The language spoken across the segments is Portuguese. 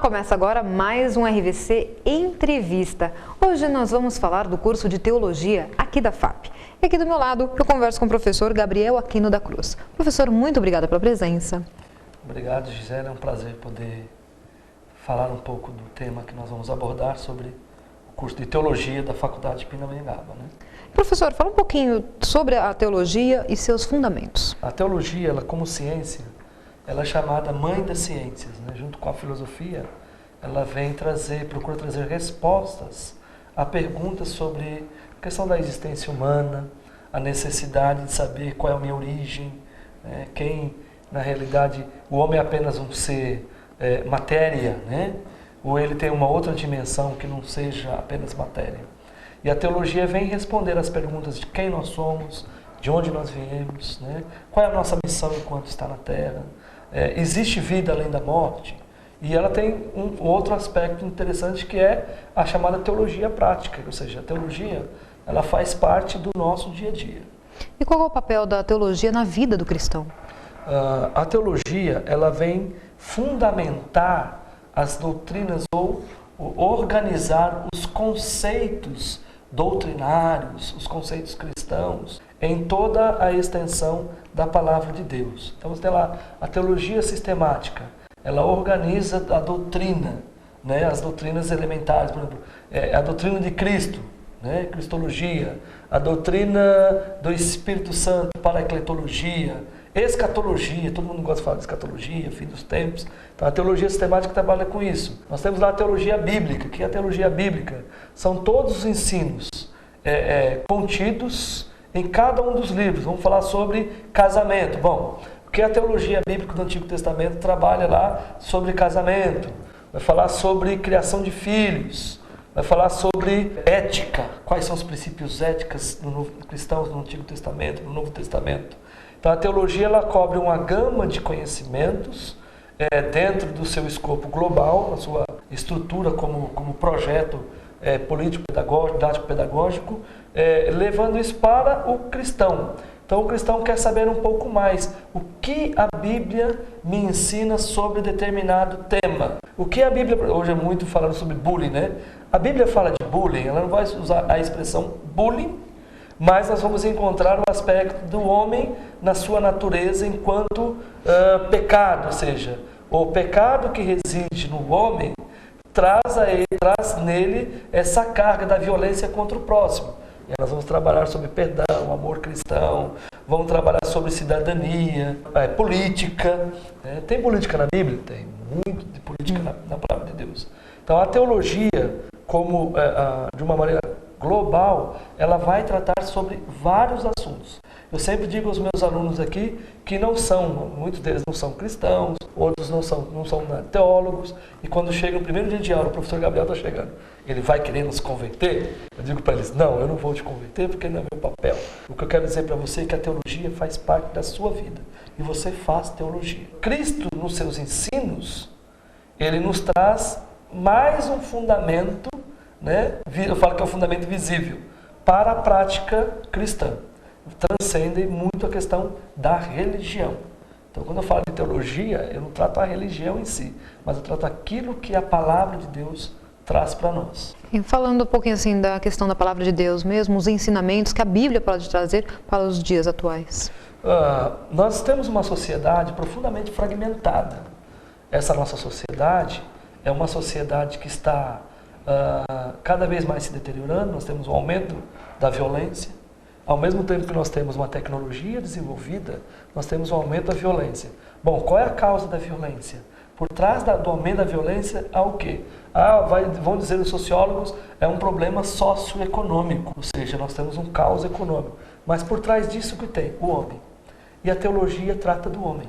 Começa agora mais um RVC Entrevista. Hoje nós vamos falar do curso de Teologia aqui da FAP. E aqui do meu lado eu converso com o professor Gabriel Aquino da Cruz. Professor, muito obrigada pela presença. Obrigado, Gisele. É um prazer poder falar um pouco do tema que nós vamos abordar sobre o curso de Teologia da Faculdade de Pindamonhangaba, né? Professor, fala um pouquinho sobre a teologia e seus fundamentos. A teologia, ela como ciência, ela é chamada mãe das ciências, né? Junto com a filosofia, ela procura trazer respostas a perguntas sobre a questão da existência humana, a necessidade de saber qual é a minha origem, né? Quem, na realidade, o homem é apenas um ser matéria, né? Ou ele tem uma outra dimensão que não seja apenas matéria. E a teologia vem responder às perguntas de quem nós somos, de onde nós viemos, né? Qual é a nossa missão enquanto está na Terra. Existe vida além da morte? E ela tem um outro aspecto interessante que é a chamada teologia prática, ou seja, a teologia ela faz parte do nosso dia a dia. E qual é o papel da teologia na vida do cristão? A teologia ela vem fundamentar as doutrinas ou organizar os conceitos doutrinários, os conceitos cristãos, em toda a extensão da palavra de Deus. Então você tem lá a teologia sistemática, ela organiza a doutrina, né? As doutrinas elementares, por exemplo, a doutrina de Cristo, né? Cristologia, a doutrina do Espírito Santo, paracletologia, escatologia, todo mundo gosta de falar de escatologia, fim dos tempos. Então a teologia sistemática trabalha com isso. Nós temos lá a teologia bíblica. O que é a teologia bíblica? São todos os ensinos contidos em cada um dos livros. Vamos falar sobre casamento. Bom, o que a teologia bíblica do Antigo Testamento trabalha lá sobre casamento? Vai falar sobre criação de filhos. Vai falar sobre ética. Quais são os princípios éticos cristãos no Antigo Testamento, no Novo Testamento? Então a teologia ela cobre uma gama de conhecimentos dentro do seu escopo global, na sua estrutura como projeto político-pedagógico, didático-pedagógico, levando isso para o cristão. Então o cristão quer saber um pouco mais o que a Bíblia me ensina sobre determinado tema. O que a Bíblia, hoje é muito falando sobre bullying, né? A Bíblia fala de bullying, ela não vai usar a expressão bullying, mas nós vamos encontrar o aspecto do homem na sua natureza enquanto pecado, ou seja, o pecado que reside no homem traz nele essa carga da violência contra o próximo. E nós vamos trabalhar sobre perdão, amor cristão, vamos trabalhar sobre cidadania, política. Tem política na Bíblia? Tem muito de política na palavra de Deus. Então a teologia, como de uma maneira global, ela vai tratar sobre vários assuntos. Eu sempre digo aos meus alunos aqui que muitos deles não são cristãos, outros não são teólogos, e quando chega o primeiro dia de aula, o professor Gabriel está chegando, ele vai querer nos converter? Eu digo para eles, não, eu não vou te converter porque não é meu papel. O que eu quero dizer para você é que a teologia faz parte da sua vida, e você faz teologia. Cristo, nos seus ensinos, ele nos traz mais um fundamento, né? Eu falo que é o fundamento visível para a prática cristã. Transcende muito a questão da religião. Então, quando eu falo de teologia, eu não trato a religião em si, mas eu trato aquilo que a palavra de Deus traz para nós. E falando um pouquinho assim da questão da palavra de Deus mesmo, os ensinamentos que a Bíblia pode trazer para os dias atuais. Nós temos uma sociedade profundamente fragmentada. Essa nossa sociedade é uma sociedade que está cada vez mais se deteriorando. Nós temos um aumento da violência. Ao mesmo tempo que nós temos uma tecnologia desenvolvida, nós temos um aumento da violência. Bom, qual é a causa da violência? Por trás do aumento da violência há o quê? Vão dizer os sociólogos, é um problema socioeconômico, ou seja, nós temos um caos econômico. Mas por trás disso o que tem? O homem. E a teologia trata do homem.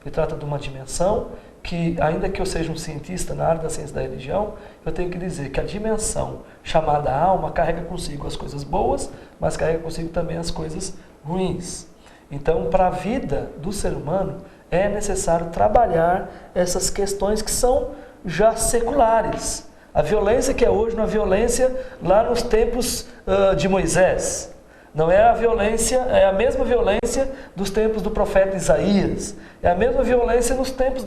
Ele trata de uma dimensão que, ainda que eu seja um cientista na área da ciência da religião, eu tenho que dizer que a dimensão chamada alma carrega consigo as coisas boas, mas carrega consigo também as coisas ruins. Então, para a vida do ser humano, é necessário trabalhar essas questões que são já seculares. A violência que é hoje não é violência lá nos tempos de Moisés. Não é a violência, é a mesma violência dos tempos do profeta Isaías. É a mesma violência nos tempos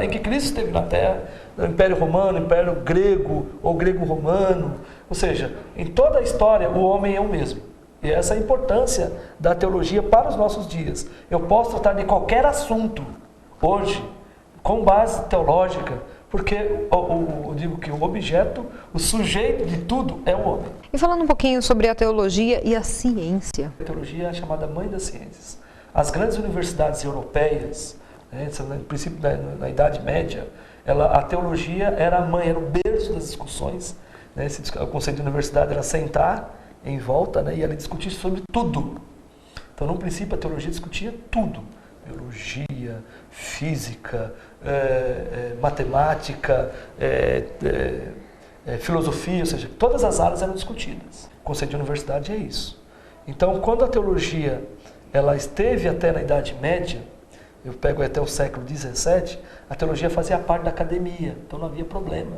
em que Cristo esteve na Terra. do Império Romano, Império Grego ou Grego-Romano. Ou seja, em toda a história o homem é o mesmo. E essa é a importância da teologia para os nossos dias. Eu posso tratar de qualquer assunto hoje com base teológica, porque eu digo que o objeto, o sujeito de tudo é o homem. E falando um pouquinho sobre a teologia e a ciência. A teologia é a chamada mãe das ciências. As grandes universidades europeias, né, no princípio na Idade Média, a teologia era a mãe, era o berço das discussões. Né, o conceito de universidade era sentar em volta, né, e ela discutir sobre tudo. Então, no princípio, a teologia discutia tudo. Biologia, física, matemática, filosofia, ou seja, todas as áreas eram discutidas. O conceito de universidade é isso. Então, quando a teologia ela esteve até na Idade Média, eu pego até o século XVII, a teologia fazia parte da academia, então não havia problema.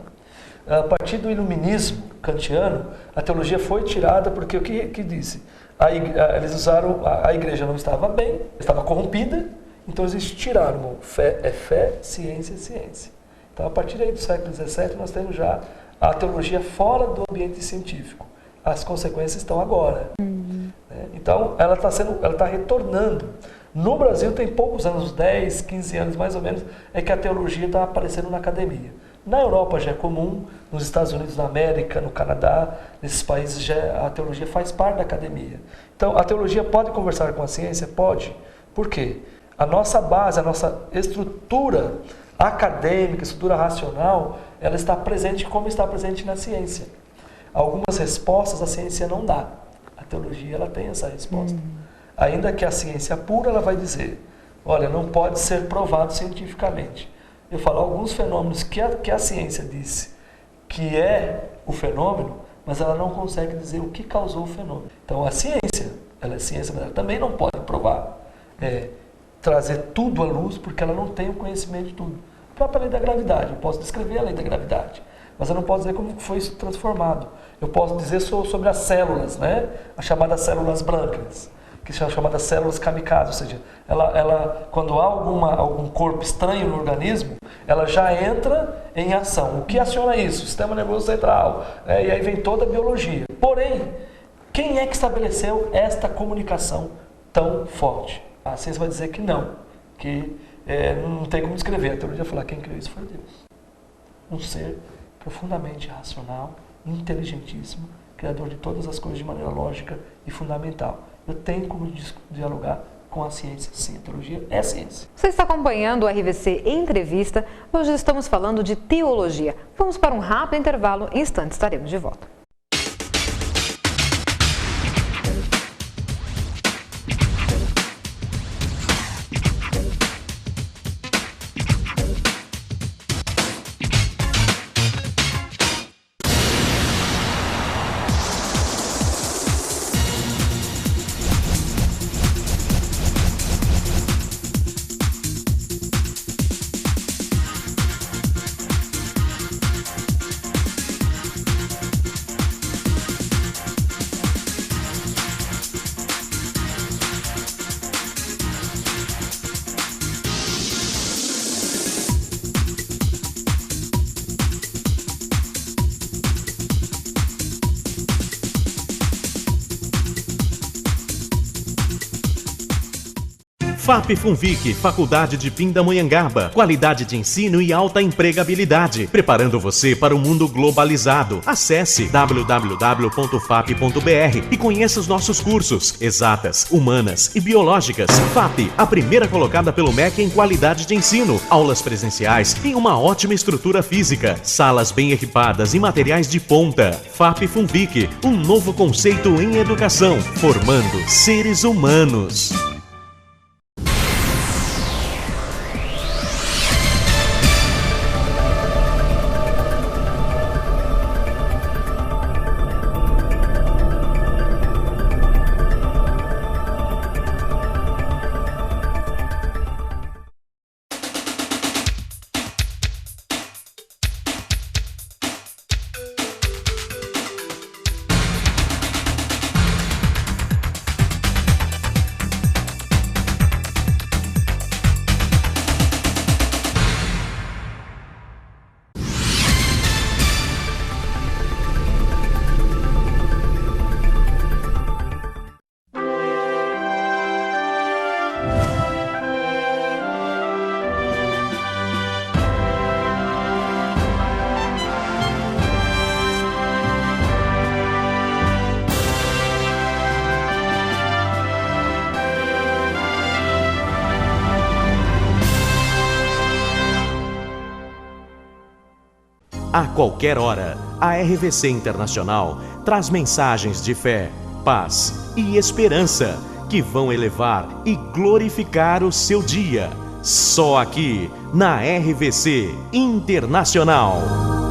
A partir do iluminismo kantiano, a teologia foi tirada porque o que disse? Eles usaram, a igreja não estava bem, estava corrompida, então eles tiraram fé é fé, ciência é ciência. Então a partir aí do século XVII nós temos já a teologia fora do ambiente científico. As consequências estão agora. Então ela está retornando. No Brasil tem poucos anos, uns 10, 15 anos mais ou menos, é que a teologia está aparecendo na academia. Na Europa já é comum, nos Estados Unidos da América, no Canadá, nesses países já a teologia faz parte da academia. Então, a teologia pode conversar com a ciência? Pode. Por quê? A nossa base, a nossa estrutura acadêmica, estrutura racional, ela está presente como está presente na ciência. Algumas respostas a ciência não dá. A teologia ela tem essa resposta. Ainda que a ciência pura, ela vai dizer, olha, não pode ser provado cientificamente. Eu falo alguns fenômenos que a ciência disse que é o fenômeno, mas ela não consegue dizer o que causou o fenômeno. Então a ciência, ela é ciência, mas ela também não pode provar, trazer tudo à luz, porque ela não tem o conhecimento de tudo. A própria lei da gravidade, eu posso descrever a lei da gravidade, mas eu não posso dizer como foi isso transformado. Eu posso dizer sobre as células, né? As chamadas células brancas, que são chamadas células kamikaze, ou seja, ela quando há algum corpo estranho no organismo, ela já entra em ação. O que aciona isso? O sistema nervoso central, e aí vem toda a biologia. Porém, quem é que estabeleceu esta comunicação tão forte? A ciência vai dizer que não, que não tem como descrever. A teologia vai falar, quem criou isso foi Deus. Um ser profundamente racional, inteligentíssimo, criador de todas as coisas de maneira lógica e fundamental. Eu tenho como dialogar com a ciência, sim. A teologia é ciência. Você está acompanhando o RVC Entrevista. Hoje estamos falando de teologia. Vamos para um rápido intervalo. Em instantes estaremos de volta. FAP Funvic, Faculdade de Pindamonhangaba. Qualidade de ensino e alta empregabilidade, preparando você para o mundo globalizado. Acesse www.fap.br e conheça os nossos cursos, exatas, humanas e biológicas. FAP, a primeira colocada pelo MEC em qualidade de ensino. Aulas presenciais em uma ótima estrutura física. Salas bem equipadas e materiais de ponta. FAP Funvic, um novo conceito em educação, formando seres humanos. a qualquer hora. A RVC Internacional traz mensagens de fé, paz e esperança que vão elevar e glorificar o seu dia. Só aqui na RVC Internacional.